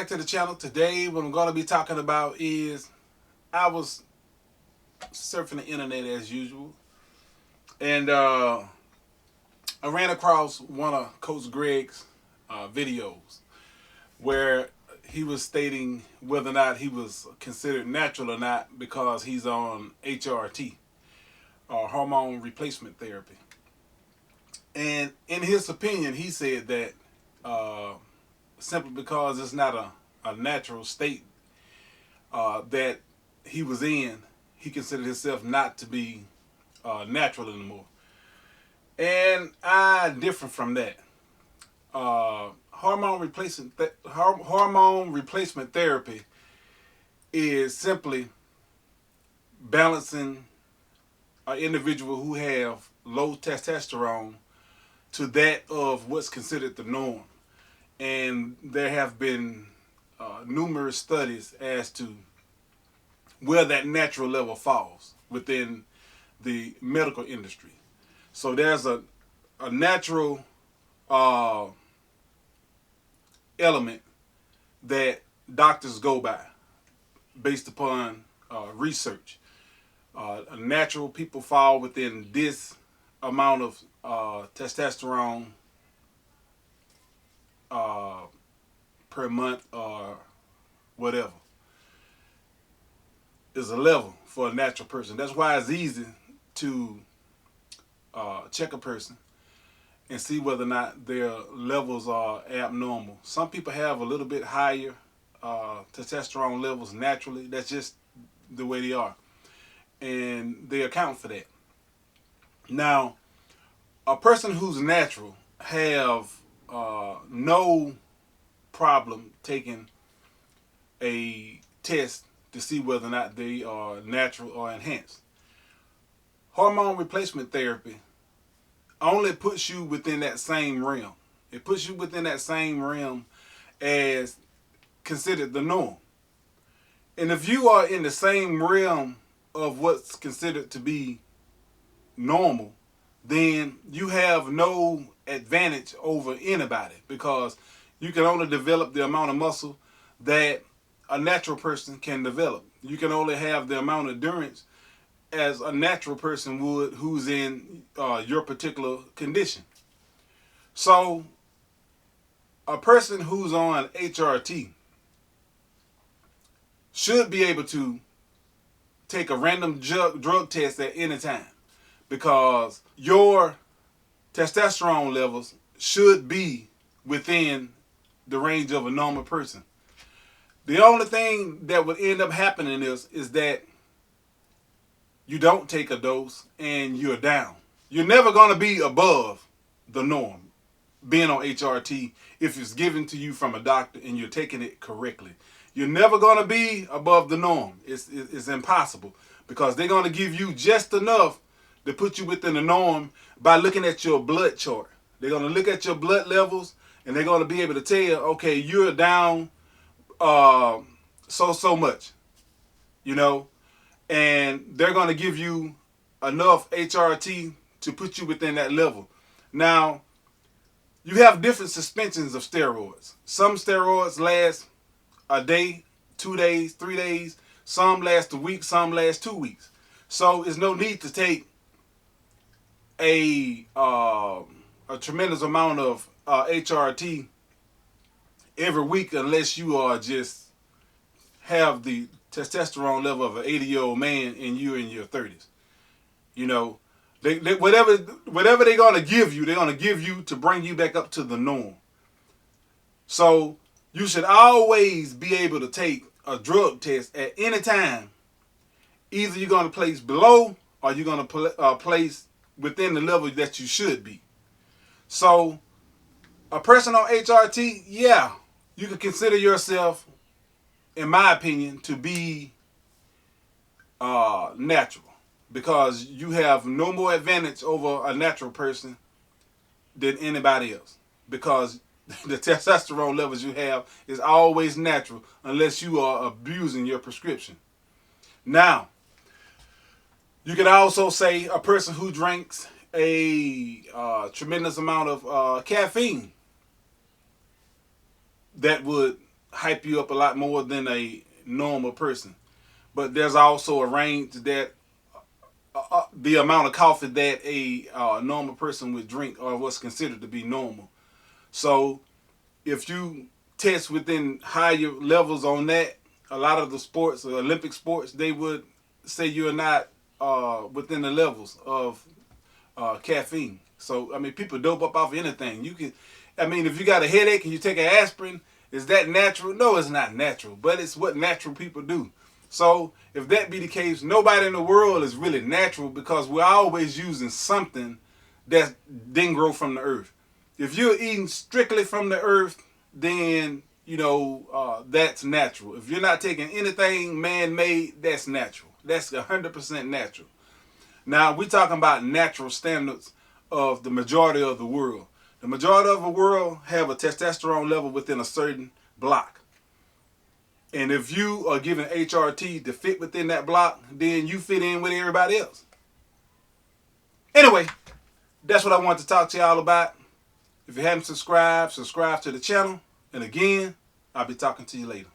back to the channel. Today what I'm going to be talking about is I was surfing the internet as usual, and I ran across one of Coach Greg's videos where he was stating whether or not he was considered natural or not because he's on HRT, or hormone replacement therapy. And in his opinion, he said that simply because it's not a natural state that he was in, he considered himself not to be natural anymore. And I differ from that. Hormone replacement therapy is simply balancing an individual who have low testosterone to that of what's considered the norm. And there have been numerous studies as to where that natural level falls within the medical industry. So there's a natural element that doctors go by based upon research. Natural people fall within this amount of testosterone per month or whatever is a level for a natural person. That's why it's easy to check a person and see whether or not their levels are abnormal. Some people have a little bit higher testosterone levels naturally. That's just the way they are, and they account for that. Now, a person who's natural have no problem taking a test to see whether or not they are natural or enhanced. Hormone replacement therapy only puts you within that same realm. It puts you within that same realm as considered the norm. And if you are in the same realm of what's considered to be normal, then you have no advantage over anybody, because you can only develop the amount of muscle that a natural person can develop. You can only have the amount of endurance as a natural person would who's in your particular condition. So a person who's on HRT should be able to take a random drug test at any time, because your testosterone levels should be within the range of a normal person. The only thing that would end up happening is that you don't take a dose and you're down. You're never going to be above the norm being on HRT if it's given to you from a doctor and you're taking it correctly. You're never going to be above the norm. It's impossible, because they're going to give you just enough to put you within the norm by looking at your blood chart. They're going to look at your blood levels and they're going to be able to tell, okay, you're down so much, and they're going to give you enough HRT to put you within that level. Now, you have different suspensions of steroids. Some steroids last a day, 2 days, 3 days. Some last a week, some last 2 weeks. So there's no need to take a tremendous amount of HRT every week unless you are just have the testosterone level of an 80-year-old man and you're in your 30s. Whatever they're going to give you, they're going to give you to bring you back up to the norm. So you should always be able to take a drug test at any time. Either you're going to place below or you're going to place within the level that you should be. So a person on HRT, yeah, you can consider yourself, in my opinion, to be natural, because you have no more advantage over a natural person than anybody else, because the testosterone levels you have is always natural unless you are abusing your prescription. Now, you can also say a person who drinks a tremendous amount of caffeine, that would hype you up a lot more than a normal person. But there's also a range that the amount of coffee that a normal person would drink, or what's considered to be normal. So if you test within higher levels on that, a lot of the sports, Olympic sports, they would say you're not within the levels of caffeine. So I mean, people dope up off of anything. You can, I mean, if you got a headache and you take an aspirin, is that natural? No, it's not natural, but it's what natural people do. So if that be the case, nobody in the world is really natural, because we're always using something that didn't grow from the earth. If you're eating strictly from the earth, then that's natural. If you're not taking anything man-made, that's natural. That's 100% natural. Now we're talking about natural standards of the majority of the world. The majority of the world have a testosterone level within a certain block. And if you are given HRT to fit within that block, then you fit in with everybody else. Anyway, that's what I wanted to talk to y'all about. If you haven't subscribed, subscribe to the channel. And again, I'll be talking to you later.